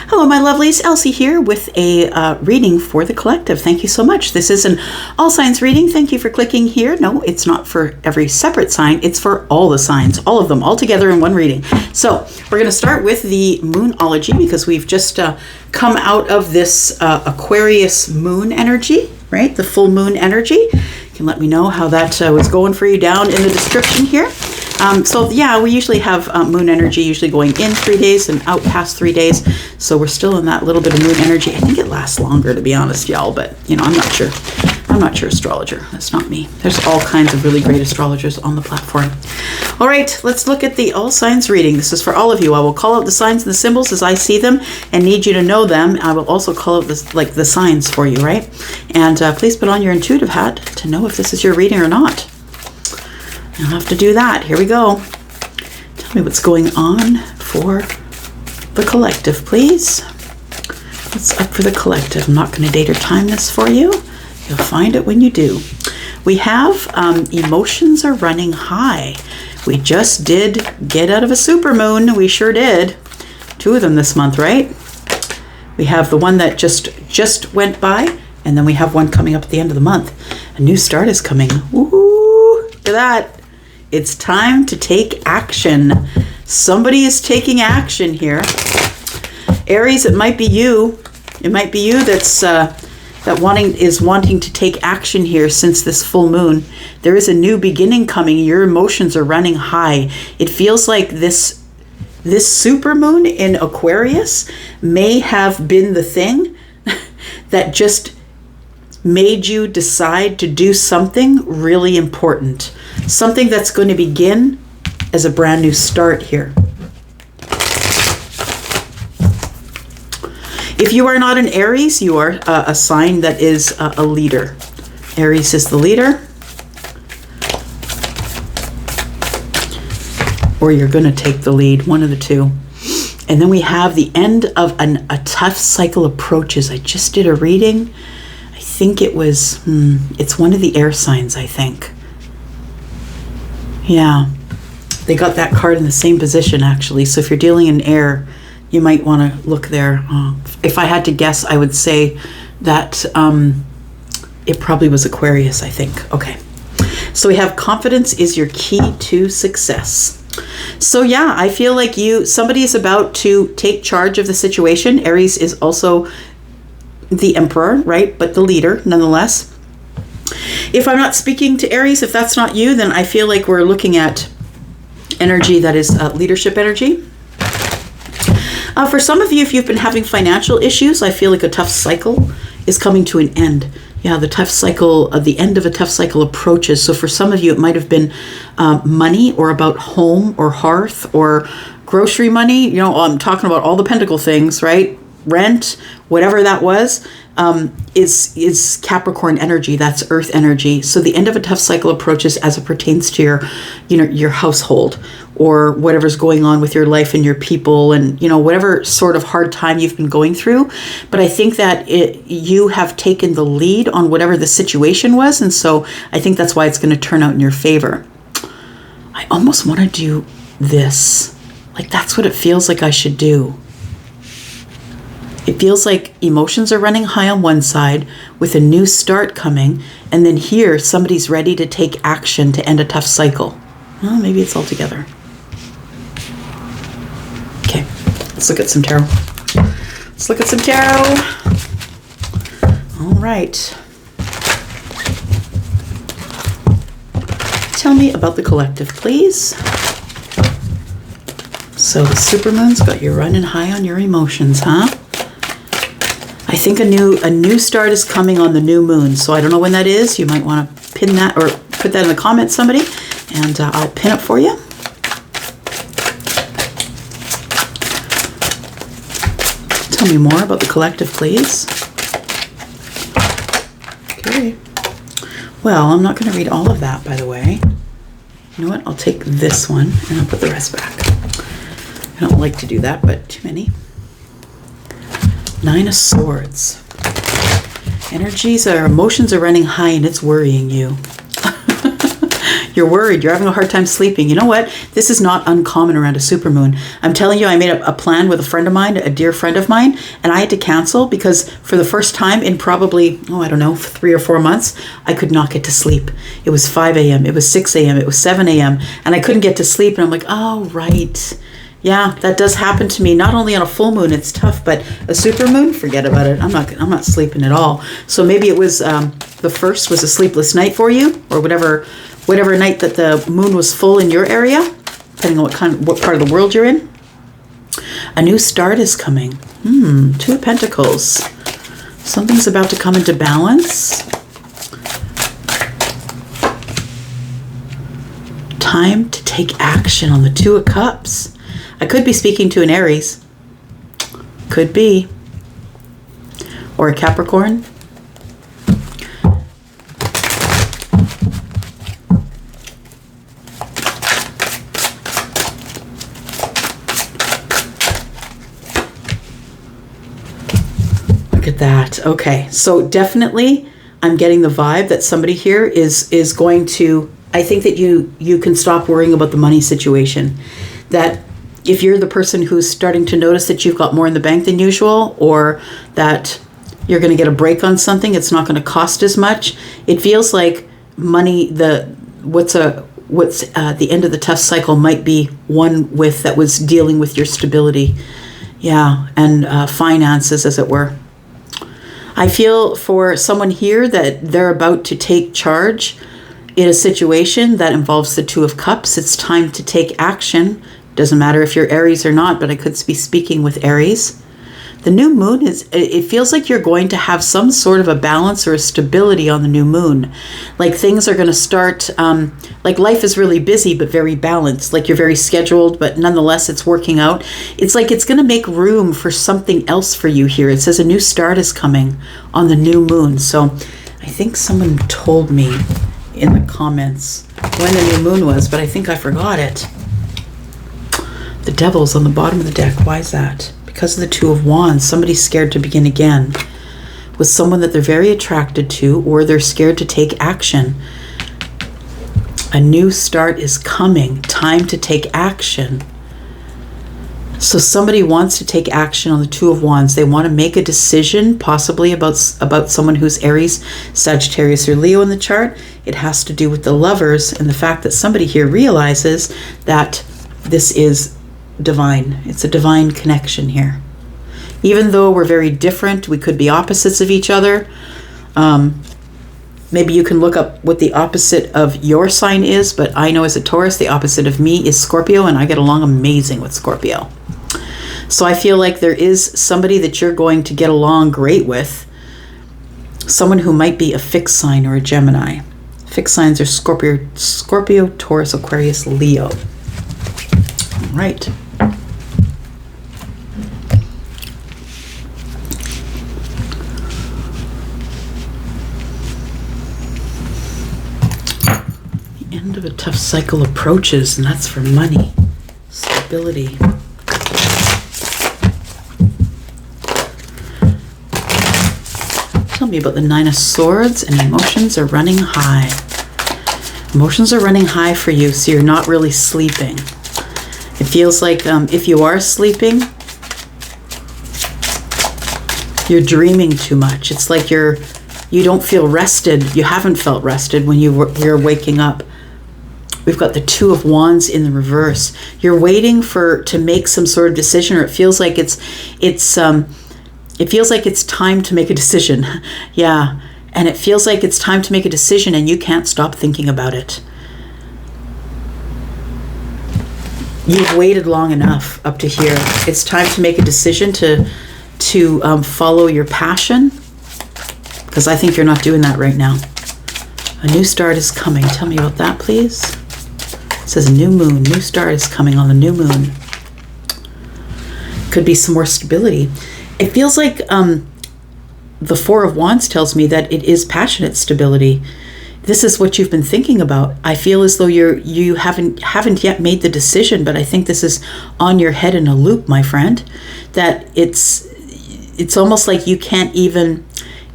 Hello, my lovelies. Elsie here with a reading for the collective. Thank you so much. This is an all signs reading. Thank you for clicking here. No, it's not for every separate sign. It's for all the signs, all of them, all together in one reading. So we're going to start with the moonology because we've just come out of this Aquarius moon energy, right? The full moon energy. You can let me know how that was going for you down in the description here. So yeah, we usually have moon energy usually going in 3 days and out past 3 days. So we're still in that little bit of moon energy. I think it lasts longer, to be honest, y'all, but you know, I'm not sure. I'm not your astrologer. That's not me. There's all kinds of really great astrologers on the platform. All right, let's look at the all signs reading. This is for all of you. I will call out the signs and the symbols as I see them and need you to know them. I will also call out this, like the signs for you, right? And please put on your intuitive hat to know if this is your reading or not. I'll have to do that. Here we go. Tell me what's going on for the collective, please. What's up for the collective? I'm not going to date or time this for you. You'll find it when you do. We have emotions are running high. We just did get out of a supermoon. We sure did. 2 of them this month, right? We have the one that just went by, and then we have one coming up at the end of the month. A new start is coming. Woohoo! Look at that. It's time to take action. Somebody is taking action here. Aries, it might be you. It might be you that's wanting to take action here since this full moon. There is a new beginning coming. Your emotions are running high. It feels like this supermoon in Aquarius may have been the thing that just made you decide to do something really important. Something that's going to begin as a brand new start here. If you are not an Aries, you are a sign that is a leader. Aries is the leader. Or you're going to take the lead, one of the two. And then we have the end of a tough cycle approaches. I just did a reading. I think it was, it's one of the air signs, I think. Yeah, they got that card in the same position, actually. So if you're dealing in air, you might want to look there. If I had to guess, I would say that it probably was Aquarius, I think. Okay. So we have confidence is your key to success. So yeah, I feel like somebody is about to take charge of the situation. Aries is also the emperor, right? But the leader, nonetheless. If I'm not speaking to Aries, if that's not you, then I feel like we're looking at energy that is leadership energy. For some of you, if you've been having financial issues, I feel like a tough cycle is coming to an end. Yeah, the tough cycle, the end of a tough cycle approaches. So for some of you, it might have been money or about home or hearth or grocery money. You know, I'm talking about all the pentacle things, right? Rent, whatever that was, is Capricorn energy. That's earth energy. So the end of a tough cycle approaches as it pertains to your household or whatever's going on with your life and your people and, whatever sort of hard time you've been going through. But I think that you have taken the lead on whatever the situation was. And so I think that's why it's going to turn out in your favor. I almost want to do this. Like, that's what it feels like I should do. It feels like emotions are running high on one side with a new start coming. And then here, somebody's ready to take action to end a tough cycle. Well, maybe it's all together. Okay, let's look at some tarot. Let's look at some tarot. All right. Tell me about the collective, please. So the supermoon's got you running high on your emotions, huh? I think a new start is coming on the new moon. So I don't know when that is. You might want to pin that or put that in the comments, somebody, and I'll pin it for you. Tell me more about the collective, please. Okay. Well, I'm not going to read all of that, by the way. You know what? I'll take this one and I'll put the rest back. I don't like to do that, but too many. 9 of Swords. Emotions are running high and it's worrying you. You're worried. You're having a hard time sleeping. You know what? This is not uncommon around a supermoon. I'm telling you, I made a plan with a friend of mine, a dear friend of mine, and I had to cancel because for the first time in probably, 3 or 4 months, I could not get to sleep. It was 5 a.m., it was 6 a.m., it was 7 a.m., and I couldn't get to sleep. And I'm like, oh, right. Yeah, that does happen to me. Not only on a full moon, it's tough, but a supermoon, forget about it. I'm not sleeping at all. So maybe it was the first was a sleepless night for you, or whatever night that the moon was full in your area, depending on what part of the world you're in. A new start is coming. 2 of Pentacles. Something's about to come into balance. Time to take action on the 2 of Cups. I could be speaking to an Aries. Could be. Or a Capricorn. Look at that. Okay. So definitely I'm getting the vibe that somebody here is going to, I think that you can stop worrying about the money situation. That if you're the person who's starting to notice that you've got more in the bank than usual, or that you're going to get a break on something, it's not going to cost as much. It feels like money, what's the end of the tough cycle might be one that was dealing with your stability. Yeah, and finances, as it were. I feel for someone here that they're about to take charge in a situation that involves the 2 of Cups. It's time to take action. Doesn't matter if you're Aries or not, but I could be speaking with Aries. The new moon it feels like you're going to have some sort of a balance or a stability on the new moon. Like things are going to start, like life is really busy, but very balanced. Like you're very scheduled, but nonetheless, it's working out. It's like it's going to make room for something else for you here. It says a new start is coming on the new moon. So I think someone told me in the comments when the new moon was, but I think I forgot it. The Devil's on the bottom of the deck. Why is that? Because of the 2 of Wands. Somebody's scared to begin again with someone that they're very attracted to, or they're scared to take action. A new start is coming. Time to take action. So somebody wants to take action on the 2 of Wands. They want to make a decision, possibly about someone who's Aries, Sagittarius, or Leo in the chart. It has to do with the Lovers and the fact that somebody here realizes that this is divine. It's a divine connection here. Even though we're very different, we could be opposites of each other. Maybe you can look up what the opposite of your sign is, but I know as a Taurus, the opposite of me is Scorpio, and I get along amazing with Scorpio. So I feel like there is somebody that you're going to get along great with, someone who might be a fixed sign or a Gemini. Fixed signs are Scorpio, Taurus, Aquarius, Leo. All right. The end of a tough cycle approaches, and that's for money, stability. Tell me about the 9 of Swords, and emotions are running high. Emotions are running high for you, so you're not really sleeping. It feels like if you are sleeping, you're dreaming too much. It's like you don't feel rested. You haven't felt rested when you're waking up. We've got the 2 of Wands in the reverse. You're waiting to make some sort of decision, or it feels like it's time to make a decision. Yeah, and it feels like it's time to make a decision, and you can't stop thinking about it. You've waited long enough up to here. It's time to make a decision to follow your passion, because I think you're not doing that right now. A new start is coming. Tell me about that, please. It says a new moon. New start is coming on the new moon. Could be some more stability. It feels like the 4 of Wands tells me that it is passionate stability. This is what you've been thinking about. I feel as though you haven't yet made the decision, but I think this is on your head in a loop, my friend. That it's almost like you can't even.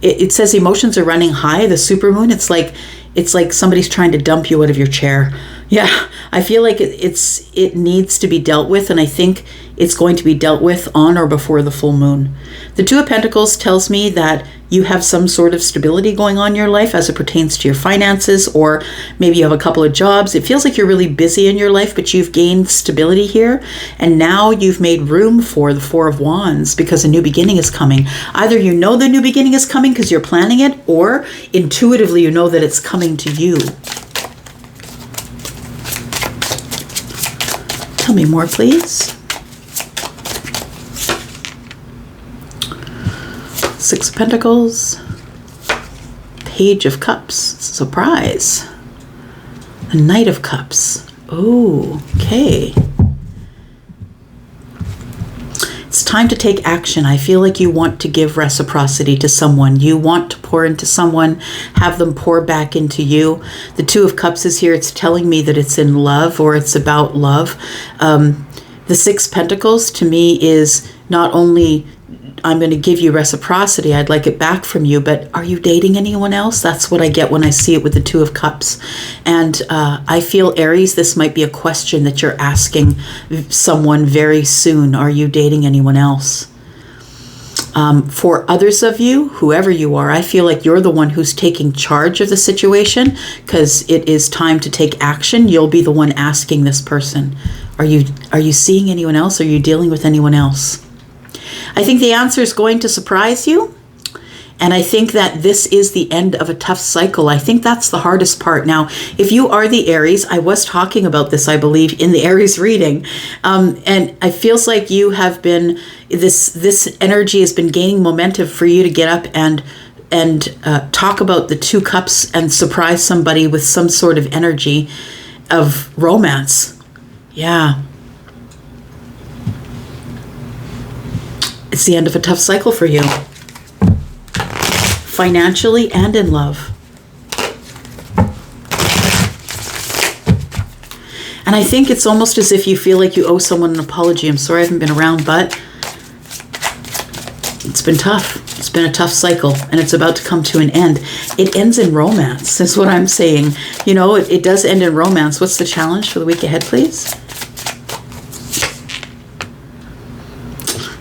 It says emotions are running high. The supermoon. It's like it's like somebody's trying to dump you out of your chair. Yeah, I feel like it needs to be dealt with, and I think it's going to be dealt with on or before the full moon. The Two of Pentacles tells me that you have some sort of stability going on in your life as it pertains to your finances, or maybe you have a couple of jobs. It feels like you're really busy in your life, but you've gained stability here, and now you've made room for the Four of Wands because a new beginning is coming. Either you know the new beginning is coming because you're planning it, or intuitively you know that it's coming to you. Tell me more, please. Six of Pentacles, Page of Cups, surprise. The Knight of Cups. Oh, okay. It's time to take action. I feel like you want to give reciprocity to someone. You want to pour into someone, have them pour back into you. The Two of Cups is here. It's telling me that it's in love, or it's about love. The Six Pentacles to me is not only I'm going to give you reciprocity, I'd like it back from you, but are you dating anyone else? That's what I get when I see it with the Two of Cups. And I feel, Aries, this might be a question that you're asking someone very soon. Are you dating anyone else? For others of you, whoever you are, I feel like you're the one who's taking charge of the situation because it is time to take action. You'll be the one asking this person, are you seeing anyone else? Are you dealing with anyone else? I think the answer is going to surprise you. And I think that this is the end of a tough cycle. I think that's the hardest part. Now, if you are the Aries, I was talking about this, I believe, in the Aries reading. And it feels like you have been, this energy has been gaining momentum for you to get up and talk about the Two Cups and surprise somebody with some sort of energy of romance. Yeah. It's the end of a tough cycle for you. Financially and in love. And I think it's almost as if you feel like you owe someone an apology. I'm sorry I haven't been around, but it's been tough. It's been a tough cycle, and it's about to come to an end. It ends in romance, is what I'm saying. You know, it does end in romance. What's the challenge for the week ahead, please?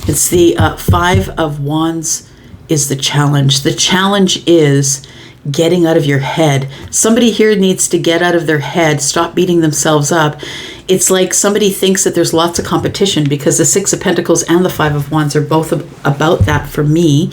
It's the Five of Wands is the challenge. The challenge is getting out of your head. Somebody here needs to get out of their head, stop beating themselves up. It's like somebody thinks that there's lots of competition because the Six of Pentacles and the Five of Wands are both about that for me.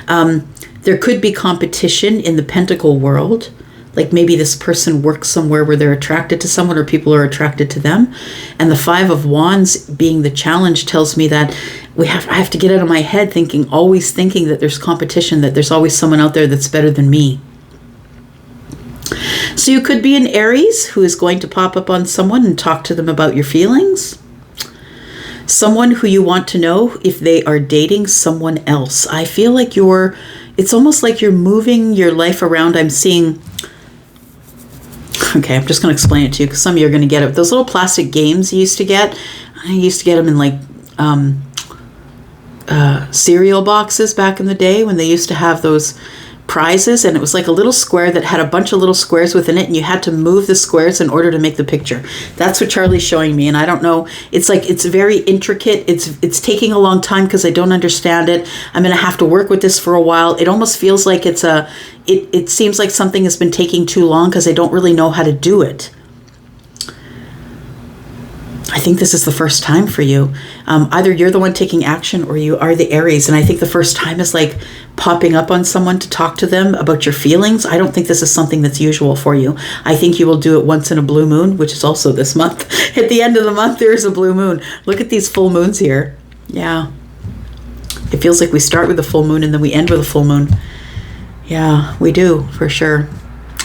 There could be competition in the Pentacle world. Like maybe this person works somewhere where they're attracted to someone or people are attracted to them. And the Five of Wands being the challenge tells me that I have to get out of my head always thinking that there's competition, that there's always someone out there that's better than me. So you could be an Aries who is going to pop up on someone and talk to them about your feelings. Someone who you want to know if they are dating someone else. I feel like it's almost like you're moving your life around. I'm seeing... Okay, I'm just going to explain it to you because some of you are going to get it. Those little plastic games you used to get, I used to get them in like cereal boxes back in the day when they used to have those prizes, and it was like a little square that had a bunch of little squares within it, and you had to move the squares in order to make the picture. That's what Charlie's showing me, and I don't know. It's like it's very intricate. It's taking a long time because I don't understand it. I'm going to have to work with this for a while. It almost feels like it seems like something has been taking too long because I don't really know how to do it. I think this is the first time for you. Either you're the one taking action or you are the Aries. And I think the first time is like popping up on someone to talk to them about your feelings. I don't think this is something that's usual for you. I think you will do it once in a blue moon, which is also this month. At the end of the month, there is a blue moon. Look at these full moons here. Yeah. It feels like we start with a full moon and then we end with a full moon. Yeah, we do, for sure.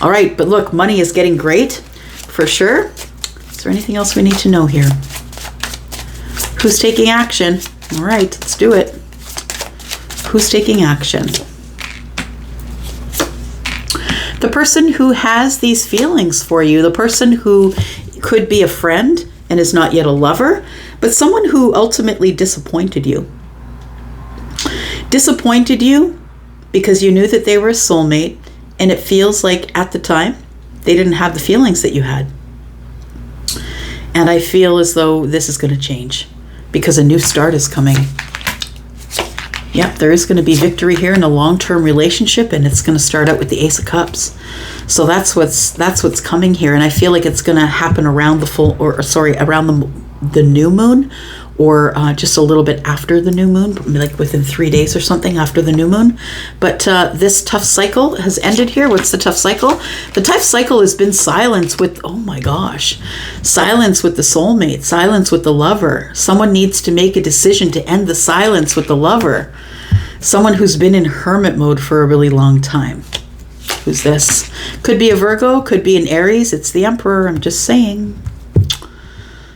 All right, but look, money is getting great, for sure. Is there anything else we need to know here? Who's taking action? All right, let's do it. Who's taking action? The person who has these feelings for you, the person who could be a friend and is not yet a lover, but someone who ultimately disappointed you. Disappointed you because you knew that they were a soulmate, and it feels like at the time They didn't have the feelings that you had. And I feel as though this is going to change because a new start is coming. Yep, there is going to be victory here in a long-term relationship, and it's going to start out with the Ace of Cups. So that's what's coming here, and I feel like it's going to happen around around the new moon, or just a little bit after the new moon, like within 3 days or something after the new moon. But this tough cycle has ended here. What's the tough cycle? The tough cycle has been silence with, oh my gosh, silence with the soulmate, silence with the lover. Someone needs to make a decision to end the silence with the lover. Someone who's been in hermit mode for a really long time. Who's this? Could be a Virgo, could be an Aries. It's the Emperor, I'm just saying.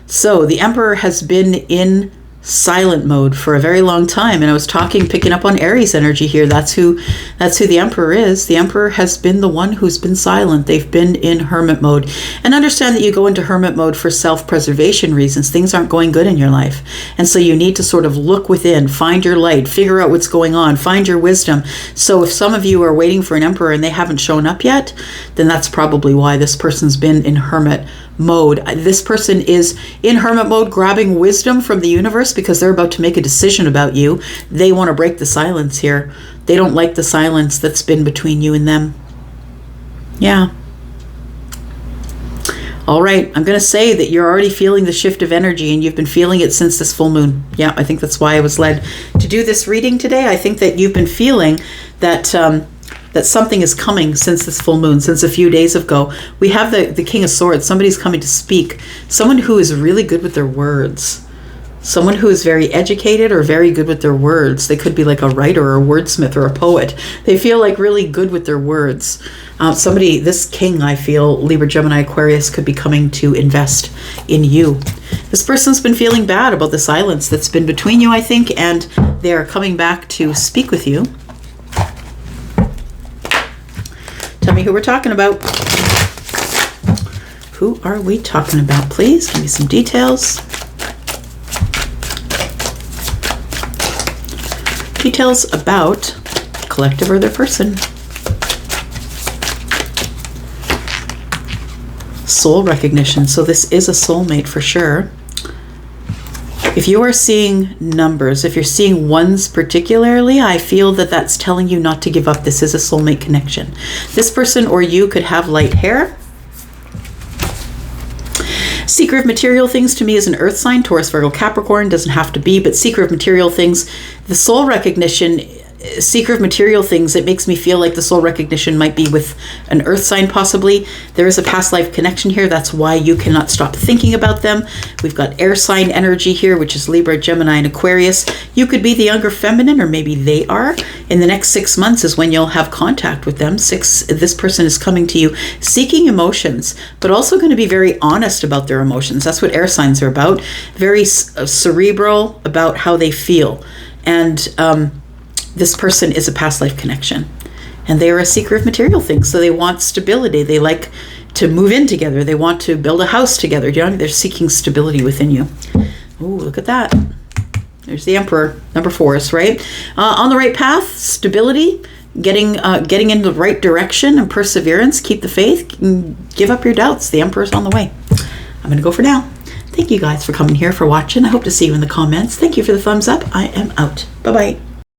So the Emperor has been in silent mode for a very long time. And I was picking up on Aries energy here. That's who the Emperor is. The Emperor has been the one who's been silent. They've been in hermit mode. And understand that you go into hermit mode for self-preservation reasons. Things aren't going good in your life. And so you need to sort of look within, find your light, figure out what's going on, find your wisdom. So if some of you are waiting for an Emperor and they haven't shown up yet, then that's probably why this person's been in hermit mode. This person is in hermit mode, grabbing wisdom from the universe because they're about to make a decision about you. They want to break the silence here. They don't like the silence that's been between you and them. Yeah. All right, I'm going to say that you're already feeling the shift of energy, and you've been feeling it since this full moon. Yeah, I think that's why I was led to do this reading today. I think that you've been feeling that that something is coming since this full moon, since a few days ago. We have the King of Swords. Somebody's coming to speak. Someone who is really good with their words. Someone who is very educated or very good with their words. They could be like a writer or a wordsmith or a poet. They feel like really good with their words. This king, I feel, Libra, Gemini, Aquarius, could be coming to invest in you. This person's been feeling bad about the silence that's been between you, I think, and they're coming back to speak with you. Tell me who we're talking about. Who are we talking about, please? Give me some details. Details about collective or their person. Soul recognition. So this is a soulmate for sure. If you are seeing numbers, if you're seeing ones particularly, I feel that that's telling you not to give up. This is a soulmate connection. This person or you could have light hair. Seeker of material things to me is an earth sign, Taurus, Virgo, Capricorn. Doesn't have to be, but seeker of material things. The soul recognition, seeker of material things, it makes me feel like the soul recognition might be with an earth sign possibly. There is a past life connection here. That's why you cannot stop thinking about them. We've got air sign energy here, which is Libra, Gemini, and Aquarius. You could be the younger feminine, or maybe they are. In the next 6 months is when you'll have contact with them. This person is coming to you seeking emotions, but also going to be very honest about their emotions. That's what air signs are about. Very cerebral about how they feel. And this person is a past life connection, and they are a seeker of material things. So they want stability. They like to move in together. They want to build a house together. You know, they're seeking stability within you. Oh, look at that. There's the Emperor, number 4, right? On the right path, stability, getting in the right direction and perseverance. Keep the faith. Give up your doubts. The Emperor's on the way. I'm going to go for now. Thank you guys for coming here, for watching. I hope to see you in the comments. Thank you for the thumbs up. I am out. Bye-bye.